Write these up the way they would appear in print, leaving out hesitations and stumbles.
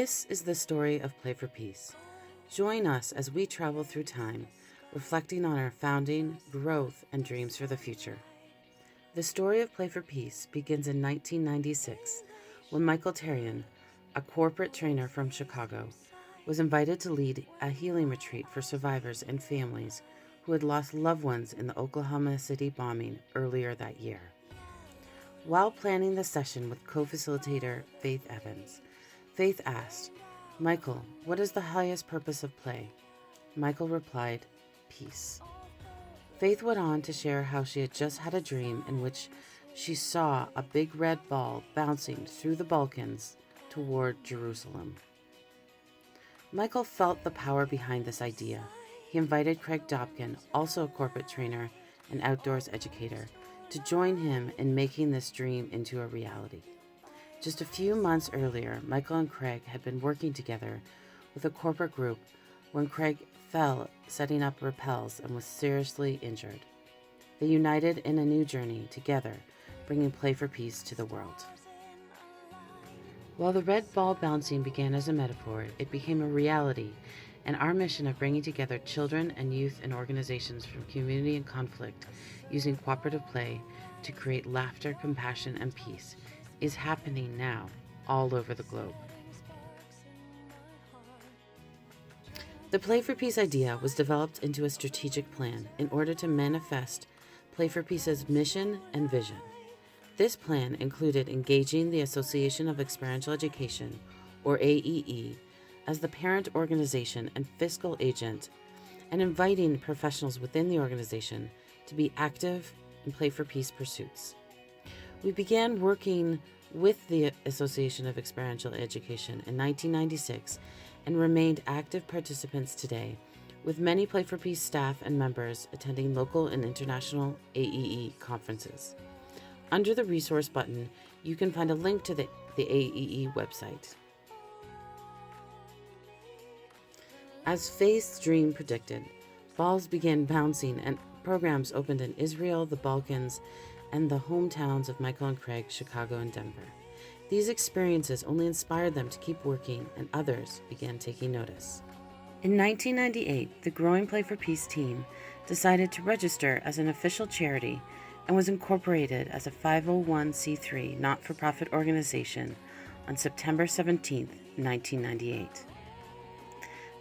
This is the story of Play for Peace. Join us as we travel through time, reflecting on our founding, growth, and dreams for the future. The story of Play for Peace begins in 1996 when Michael Therrien, a corporate trainer from Chicago, was invited to lead a healing retreat for survivors and families who had lost loved ones in the Oklahoma City bombing earlier that year. While planning the session with co-facilitator Faith Evans, Faith asked, "Michael, what is the highest purpose of play?" Michael replied, "Peace." Faith went on to share how she had just had a dream in which she saw a big red ball bouncing through the Balkans toward Jerusalem. Michael felt the power behind this idea. He invited Craig Dobkin, also a corporate trainer and outdoors educator, to join him in making this dream into a reality. Just a few months earlier, Michael and Craig had been working together with a corporate group when Craig fell setting up rappels and was seriously injured. They united in a new journey together, bringing Play for Peace to the world. While the red ball bouncing began as a metaphor, it became a reality, and our mission of bringing together children and youth and organizations from community and conflict using cooperative play to create laughter, compassion, and peace is happening now all over the globe. The Play for Peace idea was developed into a strategic plan in order to manifest Play for Peace's mission and vision. This plan included engaging the Association of Experiential Education, or AEE, as the parent organization and fiscal agent, and inviting professionals within the organization to be active in Play for Peace pursuits. We began working with the Association of Experiential Education in 1996 and remained active participants today, with many Play for Peace staff and members attending local and international AEE conferences. Under the resource button, you can find a link to the AEE website. As Faith's dream predicted, balls began bouncing and programs opened in Israel, the Balkans, and the hometowns of Michael and Craig, Chicago and Denver. These experiences only inspired them to keep working, and others began taking notice. In 1998, the growing Play for Peace team decided to register as an official charity and was incorporated as a 501c3 not-for-profit organization on September 17, 1998.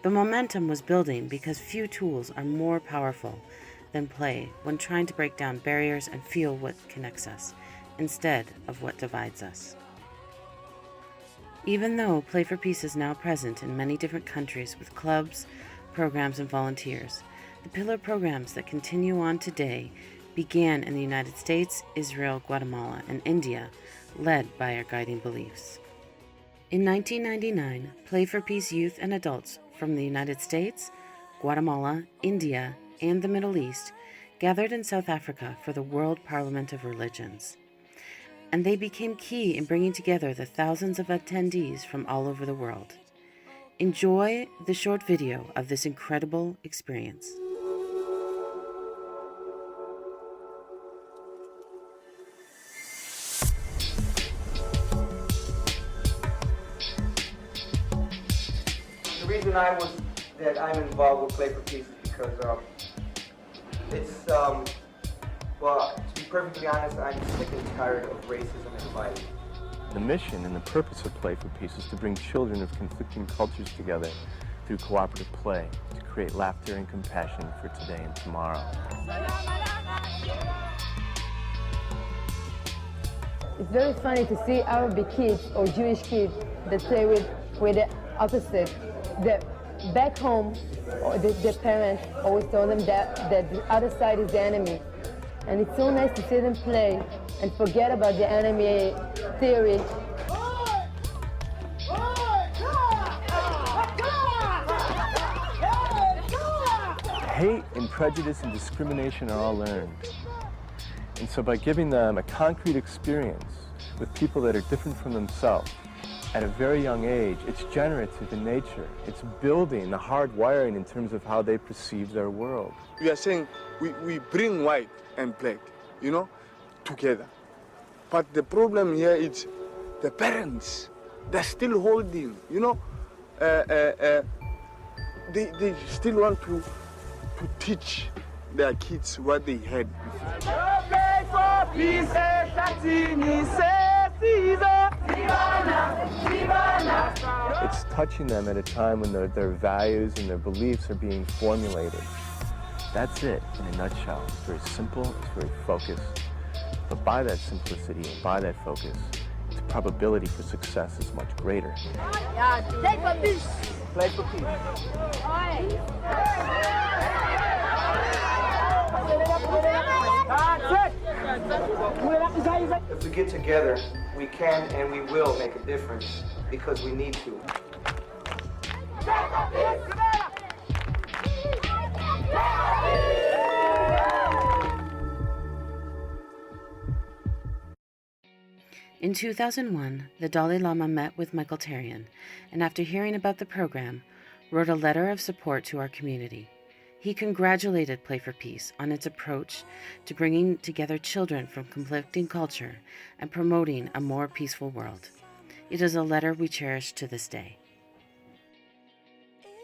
The momentum was building because few tools are more powerful than play when trying to break down barriers and feel what connects us, instead of what divides us. Even though Play for Peace is now present in many different countries with clubs, programs, and volunteers, the pillar programs that continue on today began in the United States, Israel, Guatemala, and India, led by our guiding beliefs. In 1999, Play for Peace youth and adults from the United States, Guatemala, India, and the Middle East gathered in South Africa for the World Parliament of Religions. And they became key in bringing together the thousands of attendees from all over the world. Enjoy the short video of this incredible experience. The reason that I'm involved with Play for Peace is because well, to be perfectly honest, I'm sick and tired of racism and violence. The mission and the purpose of Play for Peace is to bring children of conflicting cultures together through cooperative play to create laughter and compassion for today and tomorrow. It's very funny to see Arabic kids or Jewish kids that play with the opposite. Back home, their parents always told them that the other side is the enemy. And it's so nice to see them play and forget about the enemy theory. Hate and prejudice and discrimination are all learned. And so by giving them a concrete experience with people that are different from themselves, at a very young age, it's generative in nature. It's building the hard wiring in terms of how they perceive their world. We are saying we bring white and black, together. But the problem here is the parents, they're still holding, they still want to teach their kids what they had It's touching them at a time when their values and their beliefs are being formulated. That's it in a nutshell. It's very simple, it's very focused. But by that simplicity and by that focus, its probability for success is much greater. Play for peace. If we get together, we can and we will make a difference because we need to. In 2001, the Dalai Lama met with Michael Therrien, and after hearing about the program, wrote a letter of support to our community. He congratulated Play for Peace on its approach to bringing together children from conflicting culture and promoting a more peaceful world. It is a letter we cherish to this day.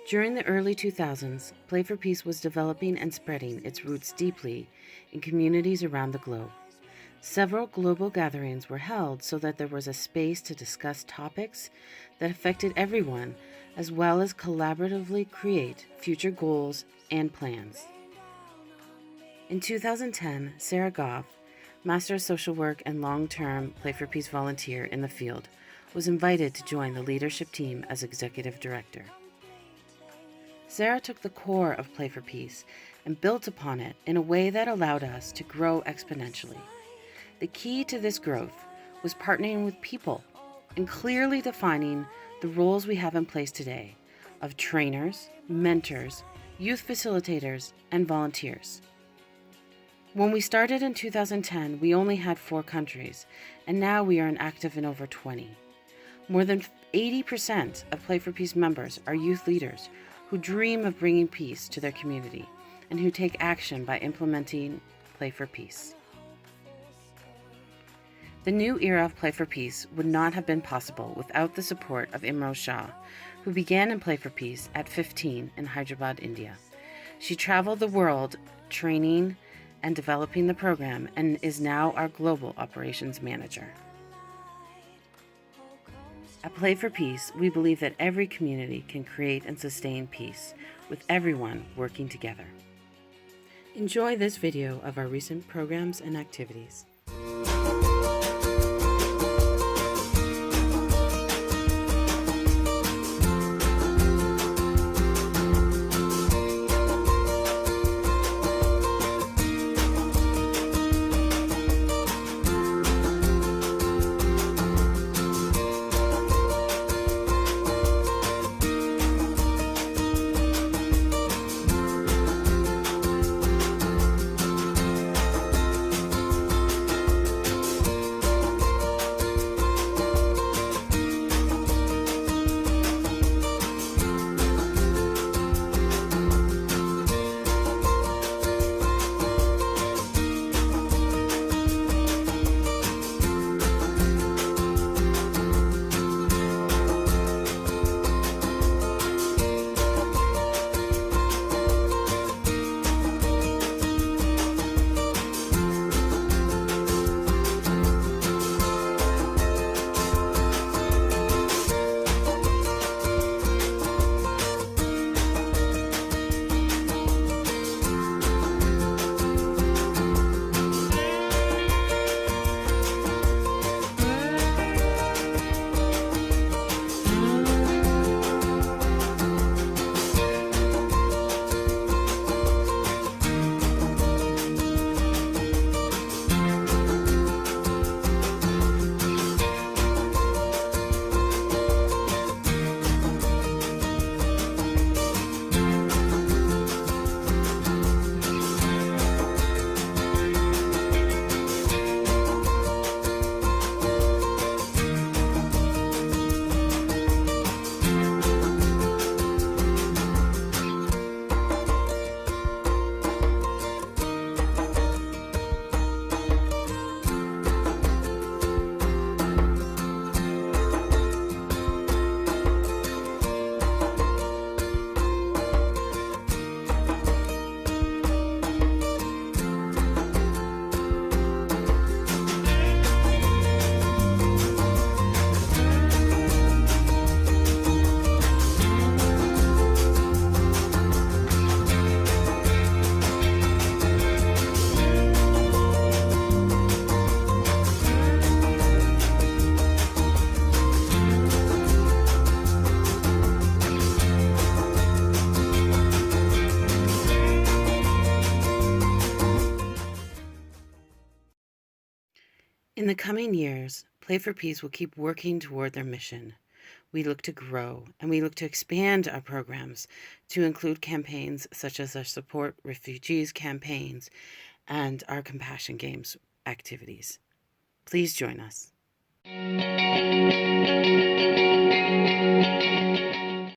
During the early 2000s, Play for Peace was developing and spreading its roots deeply in communities around the globe. Several global gatherings were held so that there was a space to discuss topics that affected everyone, as well as collaboratively create future goals and plans. In 2010, Sarah Goff, Master of Social Work and long-term Play for Peace volunteer in the field, was invited to join the leadership team as Executive Director. Sarah took the core of Play for Peace and built upon it in a way that allowed us to grow exponentially. The key to this growth was partnering with people and clearly defining the roles we have in place today of trainers, mentors, youth facilitators, and volunteers. When we started in 2010, we only had 4 countries, and now we are active in over 20. More than 80% of Play for Peace members are youth leaders who dream of bringing peace to their community and who take action by implementing Play for Peace. The new era of Play for Peace would not have been possible without the support of Imrose Shah, who began in Play for Peace at 15 in Hyderabad, India. She traveled the world training and developing the program and is now our global operations manager. At Play for Peace, we believe that every community can create and sustain peace, with everyone working together. Enjoy this video of our recent programs and activities. In the coming years, Play for Peace will keep working toward their mission. We look to grow and we look to expand our programs to include campaigns such as our Support Refugees campaigns and our Compassion Games activities. Please join us.